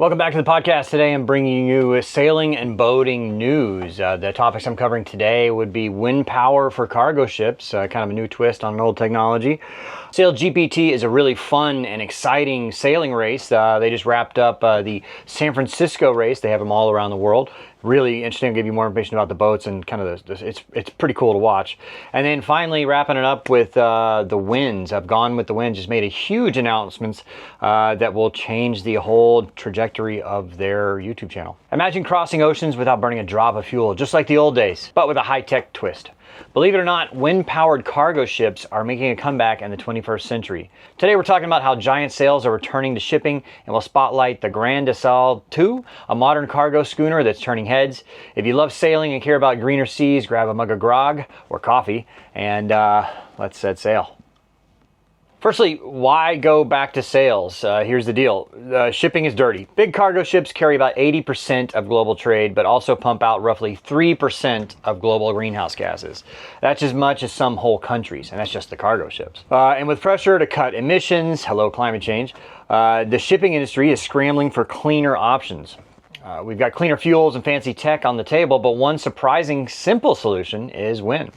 Welcome back to the podcast. Today I'm bringing you sailing and boating news. The topics I'm covering today would be wind power for cargo ships, kind of a new twist on an old technology. SailGP is a really fun and exciting sailing race. They just wrapped up the San Francisco race. They have them all around the world. Really interesting. I'll give you more information about the boats and kind of it's pretty cool to watch. And then finally wrapping it up with the Wynns. I've Gone with the Wynns just made a huge announcements that will change the whole trajectory of their YouTube channel. Imagine crossing oceans without burning a drop of fuel, just like the old days, but with a high-tech twist. Believe it or not, wind-powered cargo ships are making a comeback in the 21st century. Today we're talking about how giant sails are returning to shipping, and we'll spotlight the Grand Sail II, a modern cargo schooner that's turning heads. If you love sailing and care about greener seas, grab a mug of grog or coffee, and let's set sail. Firstly, why go back to sails? Here's the deal. Shipping is dirty. Big cargo ships carry about 80% of global trade, but also pump out roughly 3% of global greenhouse gases. That's as much as some whole countries, and that's just the cargo ships. And with pressure to cut emissions, hello climate change, the shipping industry is scrambling for cleaner options. We've got cleaner fuels and fancy tech on the table, but one surprising simple solution is wind.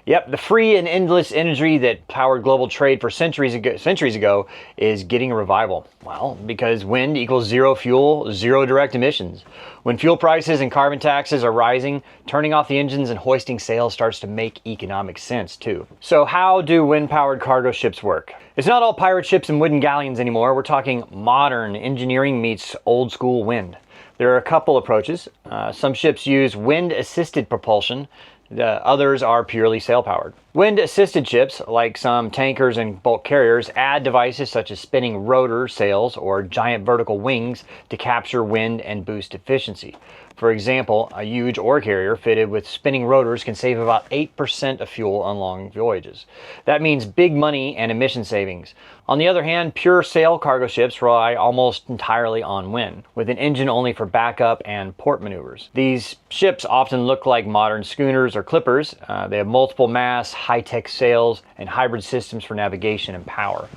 Yep, the free and endless energy that powered global trade for centuries ago is getting a revival. Well, because wind equals zero fuel, zero direct emissions. When fuel prices and carbon taxes are rising, turning off the engines and hoisting sails starts to make economic sense too. So how do wind-powered cargo ships work? It's not all pirate ships and wooden galleons anymore. We're talking modern engineering meets old school wind. There are a couple approaches. Some ships use wind-assisted propulsion. Others are purely sail-powered. Wind-assisted ships, like some tankers and bulk carriers, add devices such as spinning rotor sails or giant vertical wings to capture wind and boost efficiency. For example, a huge ore carrier fitted with spinning rotors can save about 8% of fuel on long voyages. That means big money and emission savings. On the other hand, pure sail cargo ships rely almost entirely on wind, with an engine only for backup and port maneuvers. These ships often look like modern schooners or clippers. They have multiple masts, high-tech sails, and hybrid systems for navigation and power.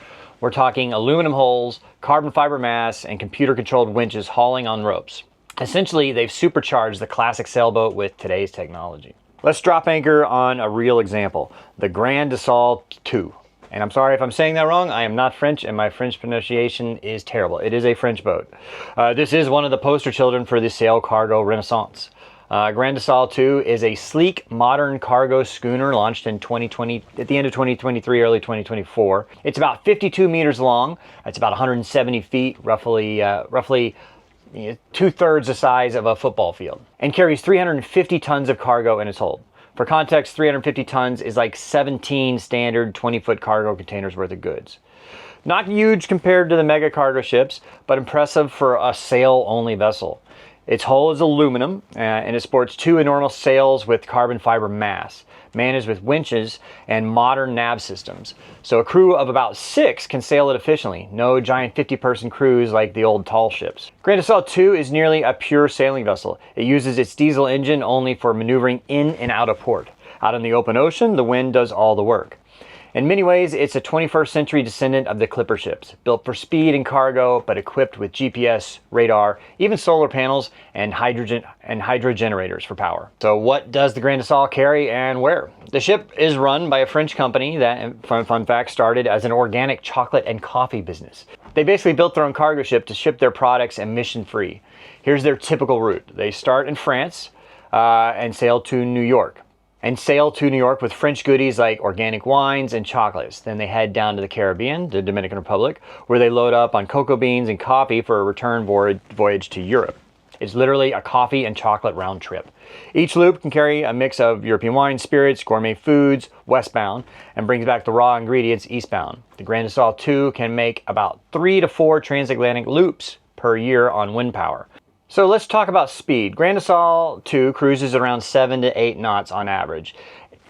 We're talking aluminum hulls, carbon fiber masts, and computer-controlled winches hauling on ropes. Essentially, they've supercharged the classic sailboat with today's technology. Let's drop anchor on a real example, the Grand Sail II. And I'm sorry if I'm saying that wrong. I am not French, and my French pronunciation is terrible. It is a French boat. This is one of the poster children for the sail cargo renaissance. Grand Sail II is a sleek, modern cargo schooner launched in 2020, at the end of 2023, early 2024. It's about 52 meters long. It's about 170 feet, roughly 2/3 the size of a football field, and carries 350 tons of cargo in its hold. For context, 350 tons is like 17 standard 20-foot cargo containers worth of goods. Not huge compared to the mega cargo ships, but impressive for a sail-only vessel. Its hull is aluminum, and it sports two enormous sails with carbon fiber masts, managed with winches and modern nav systems. So a crew of about 6 can sail it efficiently. No giant 50-person crews like the old tall ships. Grand Sail II is nearly a pure sailing vessel. It uses its diesel engine only for maneuvering in and out of port. Out in the open ocean, the wind does all the work. In many ways, it's a 21st century descendant of the clipper ships, built for speed and cargo, but equipped with GPS, radar, even solar panels, and hydro generators for power. So what does the Grand Sail carry and where? The ship is run by a French company that, fun fact, started as an organic chocolate and coffee business. They basically built their own cargo ship to ship their products emission-free. Here's their typical route. They start in France and sail to New York. With French goodies like organic wines and chocolates. Then they head down to the Caribbean, the Dominican Republic, where they load up on cocoa beans and coffee for a return voyage to Europe. It's literally a coffee and chocolate round trip. Each loop can carry a mix of European wine, spirits, gourmet foods, westbound, and brings back the raw ingredients eastbound. The Grand Sail II can make about 3 to 4 transatlantic loops per year on wind power. So let's talk about speed. Grand Sail II cruises around 7 to 8 knots on average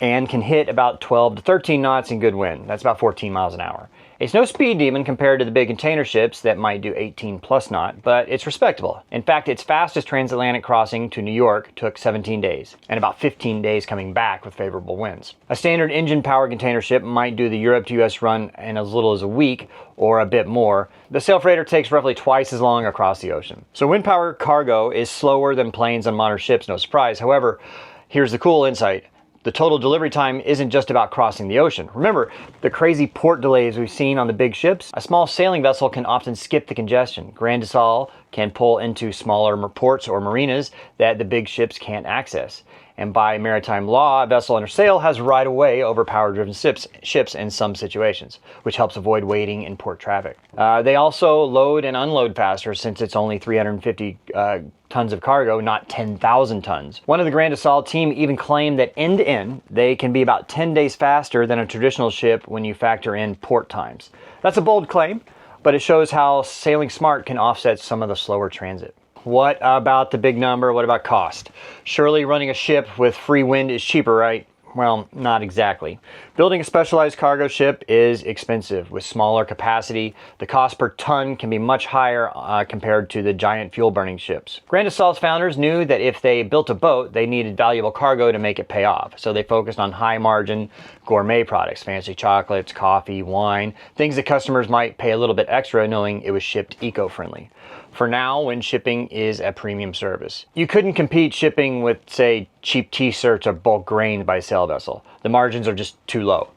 and can hit about 12 to 13 knots in good wind. That's about 14 miles an hour. It's no speed demon compared to the big container ships that might do 18 plus knot, but it's respectable. In fact, its fastest transatlantic crossing to New York took 17 days, and about 15 days coming back with favorable winds. A standard engine-powered container ship might do the Europe to US run in as little as a week, or a bit more. The sail freighter takes roughly twice as long across the ocean. So wind power cargo is slower than planes on modern ships, no surprise. However, here's the cool insight. The total delivery time isn't just about crossing the ocean. Remember the crazy port delays we've seen on the big ships? A small sailing vessel can often skip the congestion. Grand Sail can pull into smaller ports or marinas that the big ships can't access. And by maritime law, a vessel under sail has right of way over power-driven ships in some situations, which helps avoid waiting in port traffic. They also load and unload faster since it's only 350 tons of cargo, not 10,000 tons. One of the Grand Sail team even claimed that end to end, they can be about 10 days faster than a traditional ship when you factor in port times. That's a bold claim, but it shows how sailing smart can offset some of the slower transit. What about the big number? What about cost? Surely running a ship with free wind is cheaper, right? Well, not exactly. Building a specialized cargo ship is expensive. With smaller capacity, the cost per ton can be much higher compared to the giant fuel-burning ships. Grand Sail's founders knew that if they built a boat, they needed valuable cargo to make it pay off. So they focused on high-margin gourmet products, fancy chocolates, coffee, wine, things that customers might pay a little bit extra knowing it was shipped eco-friendly. For now, when shipping is a premium service. You couldn't compete shipping with, say, cheap t-shirts or bulk grains by a sail vessel. The margins are just too low.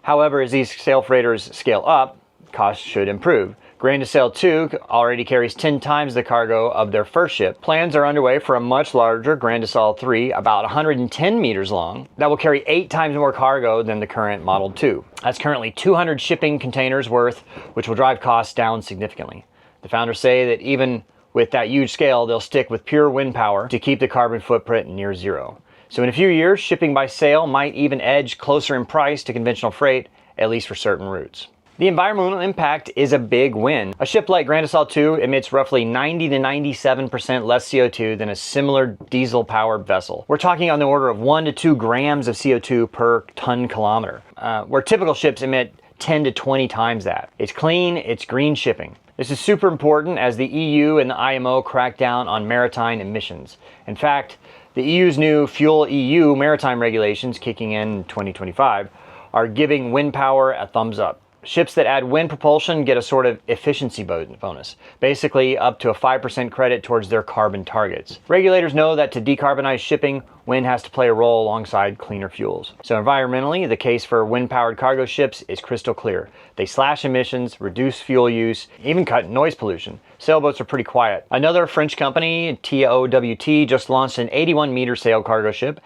However, as these sail freighters scale up, costs should improve. Grand Sail 2 already carries 10 times the cargo of their first ship. Plans are underway for a much larger Grand Sail 3, about 110 meters long, that will carry 8 times more cargo than the current Model 2. That's currently 200 shipping containers worth, which will drive costs down significantly. The founders say that even with that huge scale, they'll stick with pure wind power to keep the carbon footprint near zero. So in a few years, shipping by sail might even edge closer in price to conventional freight, at least for certain routes. The environmental impact is a big win. A ship like Grand Sail 2 emits roughly 90 to 97% less CO2 than a similar diesel-powered vessel. We're talking on the order of 1 to 2 grams of CO2 per ton kilometer, where typical ships emit 10 to 20 times that. It's clean, it's green shipping. This is super important as the EU and the IMO crack down on maritime emissions. In fact, the EU's new Fuel EU maritime regulations, kicking in 2025, are giving wind power a thumbs up. Ships that add wind propulsion get a sort of efficiency bonus, basically up to a 5% credit towards their carbon targets. Regulators know that to decarbonize shipping, wind has to play a role alongside cleaner fuels. So environmentally, the case for wind-powered cargo ships is crystal clear. They slash emissions, reduce fuel use, even cut noise pollution. Sailboats are pretty quiet. Another French company, TOWT, just launched an 81-meter sail cargo ship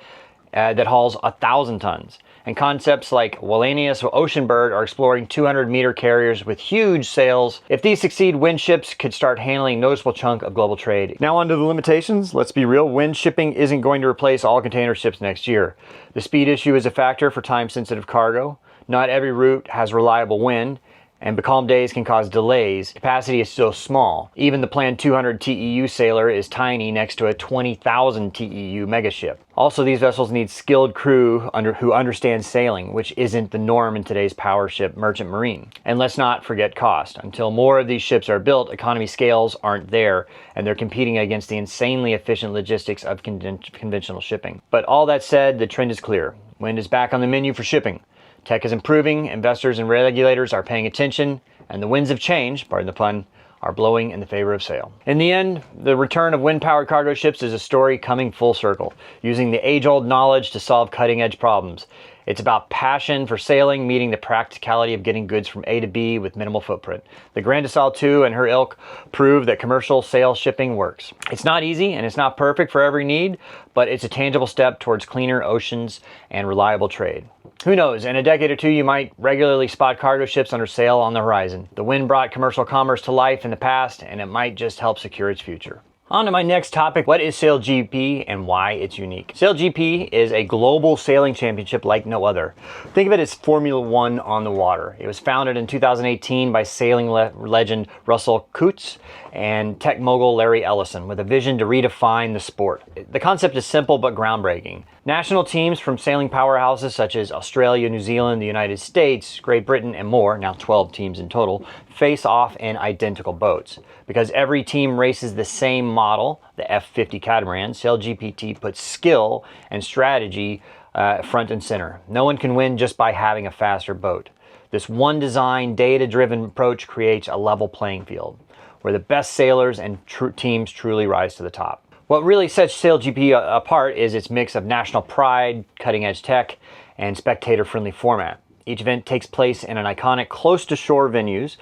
that hauls 1,000 tons. And concepts like Wynns Oceanbird are exploring 200-meter carriers with huge sails. If these succeed, wind ships could start handling a noticeable chunk of global trade. Now on to the limitations. Let's be real, wind shipping isn't going to replace all container ships next year. The speed issue is a factor for time-sensitive cargo. Not every route has reliable wind, and calm days can cause delays. Capacity is still small. Even the planned 200 TEU sailor is tiny next to a 20,000 TEU megaship. Also, these vessels need skilled crew who understand sailing, which isn't the norm in today's power ship merchant marine. And let's not forget cost. Until more of these ships are built, economy scales aren't there, and they're competing against the insanely efficient logistics of conventional shipping. But all that said, the trend is clear. Wind is back on the menu for shipping. Tech is improving, investors and regulators are paying attention, and the winds of change, pardon the pun, are blowing in the favor of sail. In the end, the return of wind-powered cargo ships is a story coming full circle, using the age-old knowledge to solve cutting-edge problems. It's about passion for sailing, meeting the practicality of getting goods from A to B with minimal footprint. The Grand Sail 2 and her ilk prove that commercial sail shipping works. It's not easy and it's not perfect for every need, but it's a tangible step towards cleaner oceans and reliable trade. Who knows, in a decade or two you might regularly spot cargo ships under sail on the horizon. The wind brought commercial commerce to life in the past, and it might just help secure its future. On to my next topic, what is SailGP and why it's unique? SailGP is a global sailing championship like no other. Think of it as Formula One on the water. It was founded in 2018 by sailing legend Russell Coutts and tech mogul Larry Ellison with a vision to redefine the sport. The concept is simple but groundbreaking. National teams from sailing powerhouses such as Australia, New Zealand, the United States, Great Britain, and more, now 12 teams in total, face off in identical boats. Because every team races the same model, the F50 catamaran, SailGPT puts skill and strategy front and center. No one can win just by having a faster boat. This one design, data-driven approach creates a level playing field where the best sailors and teams truly rise to the top. What really sets SailGP apart is its mix of national pride, cutting-edge tech, and spectator-friendly format. Each event takes place in an iconic close-to-shore venues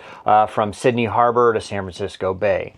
from Sydney Harbor to San Francisco Bay,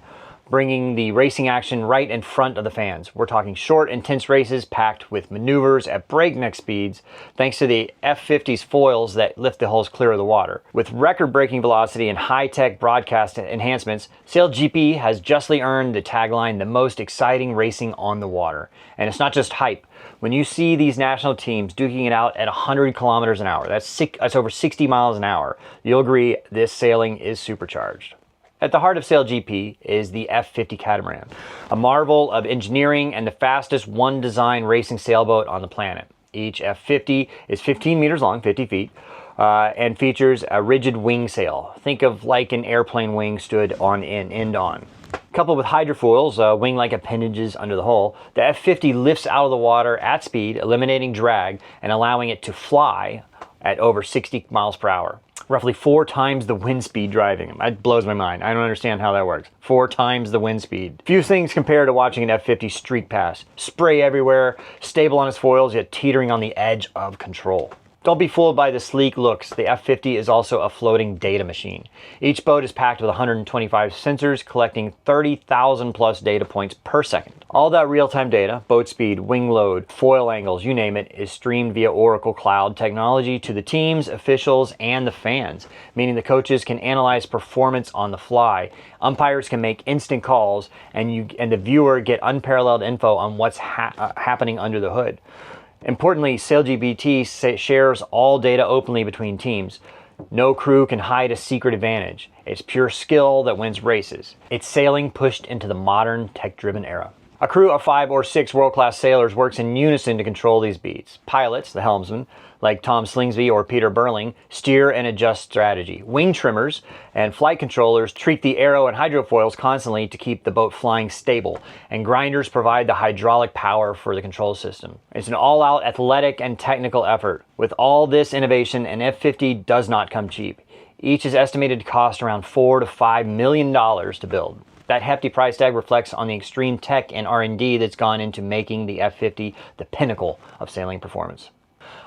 bringing the racing action right in front of the fans. We're talking short, intense races packed with maneuvers at breakneck speeds thanks to the F50's foils that lift the hulls clear of the water. With record-breaking velocity and high-tech broadcast enhancements, SailGP has justly earned the tagline, the most exciting racing on the water. And it's not just hype. When you see these national teams duking it out at 100 kilometers an hour, that's over 60 miles an hour, you'll agree this sailing is supercharged. At the heart of SailGP is the F50 catamaran, a marvel of engineering and the fastest one-design racing sailboat on the planet. Each F50 is 15 meters long, 50 feet, and features a rigid wing sail. Think of like an airplane wing stood on end on. Coupled with hydrofoils, wing-like appendages under the hull, the F50 lifts out of the water at speed, eliminating drag and allowing it to fly at over 60 miles per hour. Roughly 4 times the wind speed driving. That blows my mind. I don't understand how that works. 4 times the wind speed. Few things compare to watching an F50 streak past. Spray everywhere, stable on its foils, yet teetering on the edge of control. Don't be fooled by the sleek looks. The F50 is also a floating data machine. Each boat is packed with 125 sensors, collecting 30,000 plus data points per second. All that real-time data, boat speed, wing load, foil angles, you name it, is streamed via Oracle Cloud technology to the teams, officials, and the fans, meaning the coaches can analyze performance on the fly. Umpires can make instant calls, and the viewer get unparalleled info on what's happening under the hood. Importantly, SailGPT shares all data openly between teams. No crew can hide a secret advantage. It's pure skill that wins races. It's sailing pushed into the modern, tech-driven era. A crew of 5 or 6 world-class sailors works in unison to control these beats. Pilots, the helmsman, like Tom Slingsby or Peter Burling, steer and adjust strategy. Wing trimmers and flight controllers treat the aero and hydrofoils constantly to keep the boat flying stable, and grinders provide the hydraulic power for the control system. It's an all-out athletic and technical effort. With all this innovation, an F50 does not come cheap. Each is estimated to cost around $4 to $5 million to build. That hefty price tag reflects on the extreme tech and R&D that's gone into making the F50 the pinnacle of sailing performance.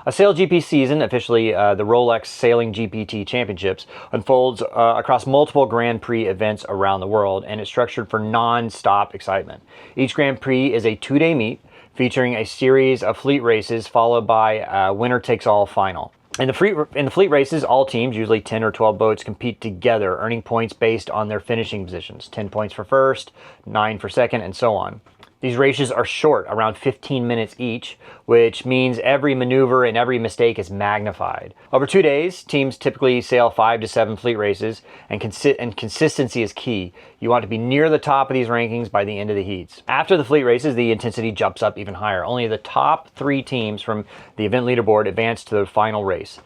A SailGP season, officially the Rolex Sailing GPT Championships, unfolds across multiple Grand Prix events around the world, and it's structured for non-stop excitement. Each Grand Prix is a 2-day meet featuring a series of fleet races followed by a winner-takes-all final. In the fleet races, all teams, usually 10 or 12 boats, compete together, earning points based on their finishing positions. 10 points for first, 9 for second, and so on. These races are short, around 15 minutes each, which means every maneuver and every mistake is magnified. Over 2 days, teams typically sail 5 to 7 fleet races, and consistency is key. You want to be near the top of these rankings by the end of the heats. After the fleet races, the intensity jumps up even higher. Only the top 3 teams from the event leaderboard advance to the final race.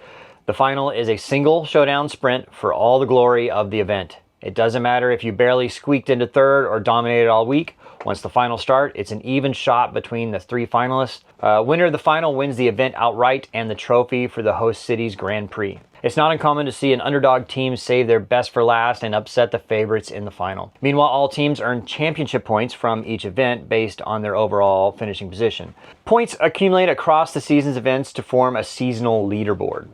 The final is a single showdown sprint for all the glory of the event. It doesn't matter if you barely squeaked into third or dominated all week. Once the finals start, it's an even shot between the 3 finalists. Winner of the final wins the event outright and the trophy for the host city's Grand Prix. It's not uncommon to see an underdog team save their best for last and upset the favorites in the final. Meanwhile, all teams earn championship points from each event based on their overall finishing position. Points accumulate across the season's events to form a seasonal leaderboard.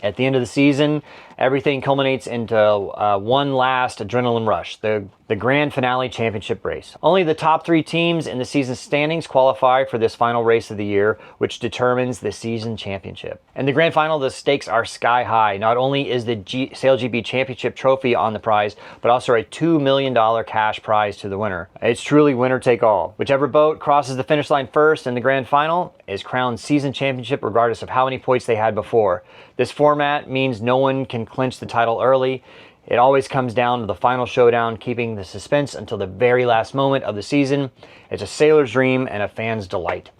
At the end of the season, everything culminates into one last adrenaline rush, the grand finale championship race. Only the top 3 teams in the season standings qualify for this final race of the year, which determines the season championship. In the grand final, the stakes are sky high. Not only is the SailGP championship trophy on the prize, but also a $2 million cash prize to the winner. It's truly winner take all. Whichever boat crosses the finish line first in the grand final is crowned season championship regardless of how many points they had before. This format means no one can clinch the title early. It always comes down to the final showdown, keeping the suspense until the very last moment of the season. It's a sailor's dream and a fan's delight.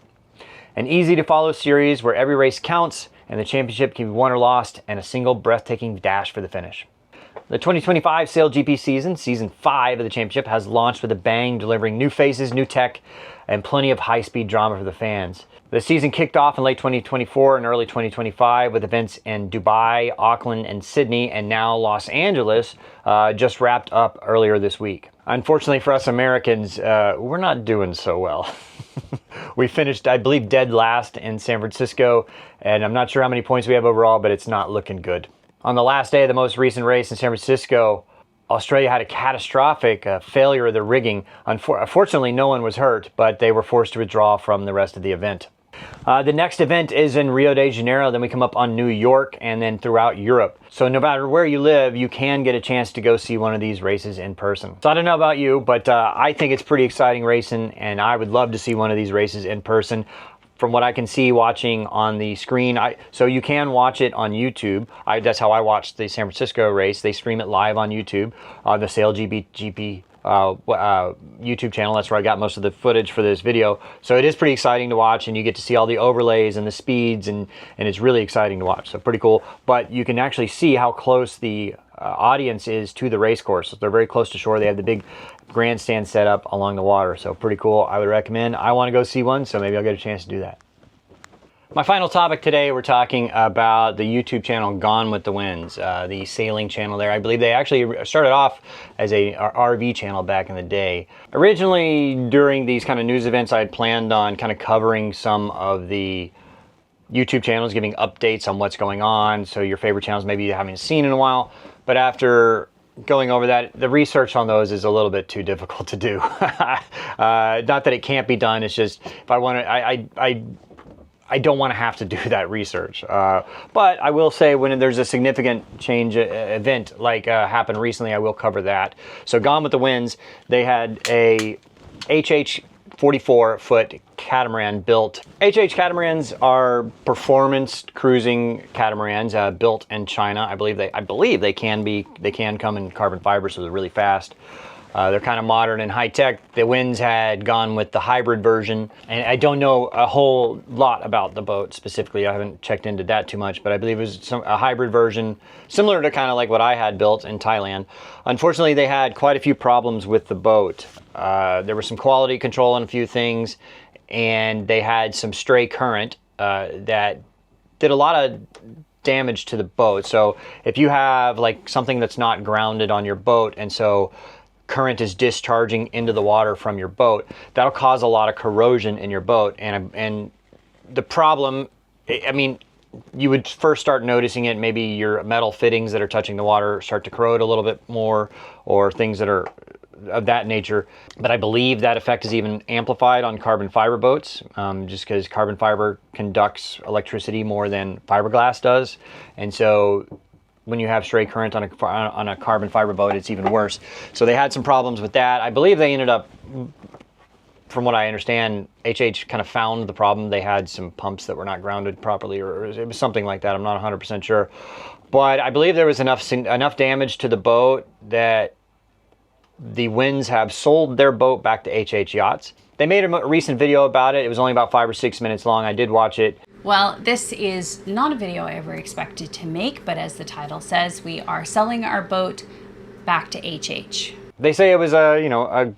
An easy to follow series where every race counts and the championship can be won or lost, and a single breathtaking dash for the finish. The 2025 SailGP season 5 of the championship, has launched with a bang, delivering new faces, new tech, and plenty of high-speed drama for the fans. The season kicked off in late 2024 and early 2025 with events in Dubai, Auckland, and Sydney, and now Los Angeles just wrapped up earlier this week. Unfortunately for us Americans, we're not doing so well. We finished, I believe, dead last in San Francisco, and I'm not sure how many points we have overall, but it's not looking good. On the last day of the most recent race in San Francisco, Australia had a catastrophic failure of the rigging. Unfortunately, no one was hurt, but they were forced to withdraw from the rest of the event. The next event is in Rio de Janeiro, then we come up on New York, and then throughout Europe. So no matter where you live, you can get a chance to go see one of these races in person. So I don't know about you, but I think it's pretty exciting racing, and I would love to see one of these races in person. From what I can see watching on the screen, so you can watch it on YouTube. That's how I watched the San Francisco race. They stream it live on YouTube, on the SailGP YouTube channel. That's where I got most of the footage for this video. So it is pretty exciting to watch, and you get to see all the overlays and the speeds, and it's really exciting to watch. So pretty cool. But you can actually see how close the audience is to the race course. So they're very close to shore. They have the big grandstand set up along the water. So pretty cool. I would recommend. I want to go see one, so maybe I'll get a chance to do that. My final topic today, we're talking about the YouTube channel Gone with the Wynns, the sailing channel there. I believe they actually started off as a RV channel back in the day. Originally, during these kind of news events, I had planned on kind of covering some of the YouTube channels, giving updates on what's going on, so your favorite channels maybe you haven't seen in a while. But after going over that, the research on those is a little bit too difficult to do. Not that it can't be done, it's just if I want to, I don't want to have to do that research. But I will say when there's a significant change event like happened recently, I will cover that. So Gone with the Wynns, they had a HH 44-foot catamaran built. HH catamarans are performance cruising catamarans built in China. I believe they can come in carbon fiber, so they're really fast. They're kind of modern and high tech. The Wynns had gone with the hybrid version, and I don't know a whole lot about the boat specifically. I haven't checked into that too much, but I believe it was a hybrid version, similar to kind of like what I had built in Thailand. Unfortunately, they had quite a few problems with the boat. There was some quality control on a few things, and they had some stray current that did a lot of damage to the boat. So if you have like something that's not grounded on your boat, and so current is discharging into the water from your boat, that'll cause a lot of corrosion in your boat. And the problem, I mean, you would first start noticing it, maybe your metal fittings that are touching the water start to corrode a little bit more, or things that are of that nature. But I believe that effect is even amplified on carbon fiber boats, just because carbon fiber conducts electricity more than fiberglass does. And so when you have stray current on a carbon fiber boat, it's even worse. So they had some problems with that. I believe they ended up, from what I understand, HH kind of found the problem. They had some pumps that were not grounded properly, or it was something like that. I'm not 100% sure. But I believe there was enough damage to the boat that the Wynns have sold their boat back to HH Yachts. They made a recent video about it. It was only about 5 or 6 minutes long. I did watch it. Well, this is not a video I ever expected to make, but as the title says, we are selling our boat back to HH. They say it was a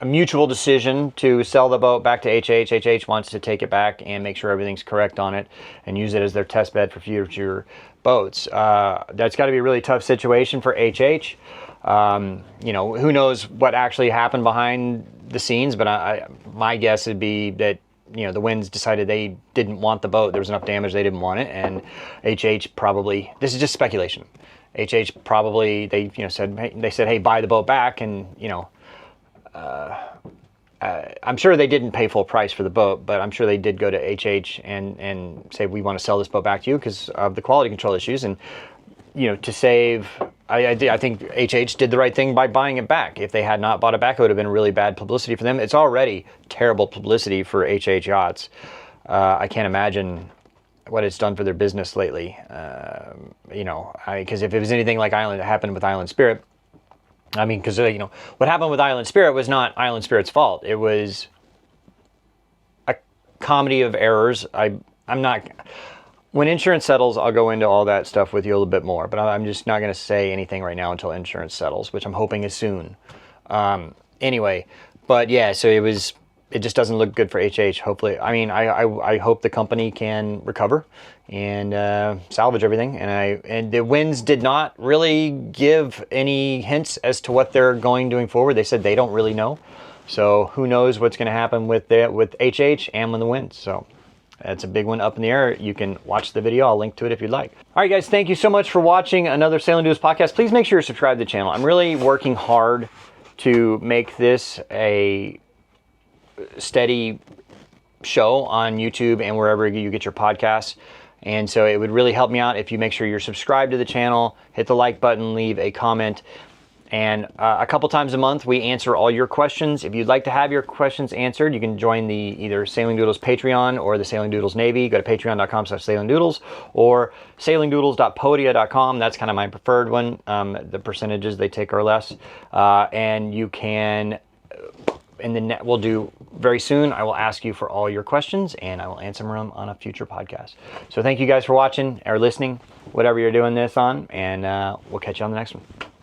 mutual decision to sell the boat back to HH. HH wants to take it back and make sure everything's correct on it and use it as their test bed for future boats. That's got to be a really tough situation for HH. Who knows what actually happened behind the scenes, but my guess would be that the Wynns decided they didn't want the boat. There was enough damage, they didn't want it, and HH probably, this is just speculation, HH probably, they said, hey, buy the boat back, and I'm sure they didn't pay full price for the boat, but I'm sure they did go to HH and say, we want to sell this boat back to you because of the quality control issues, and to save, I think HH did the right thing by buying it back. If they had not bought it back, it would have been really bad publicity for them. It's already terrible publicity for HH Yachts. I can't imagine what it's done for their business lately. Because if it was anything like happened with Island Spirit, because what happened with Island Spirit was not Island Spirit's fault. It was comedy of errors. I'm not. When insurance settles, I'll go into all that stuff with you a little bit more, but I'm just not going to say anything right now until insurance settles, which I'm hoping is soon. Anyway, but yeah, so it just doesn't look good for HH. Hopefully, I mean, I hope the company can recover and salvage everything. And the Wynns did not really give any hints as to what they're going forward. They said they don't really know. So who knows what's going to happen with HH and with the Wynns. So that's a big one up in the air. You can watch the video. I'll link to it if you'd like. All right, guys, thank you so much for watching another Sailing Doodles podcast. Please make sure you're subscribed to the channel. I'm really working hard to make this a steady show on YouTube and wherever you get your podcasts. And so it would really help me out if you make sure you're subscribed to the channel, hit the like button, leave a comment. And a couple times a month, we answer all your questions. If you'd like to have your questions answered, you can join the either Sailing Doodles Patreon or the Sailing Doodles Navy. Go to patreon.com/sailingdoodles or sailingdoodles.podia.com. That's kind of my preferred one. The percentages they take are less. And you can, we'll do very soon, I will ask you for all your questions and I will answer them on a future podcast. So thank you guys for watching or listening, whatever you're doing this on, and we'll catch you on the next one.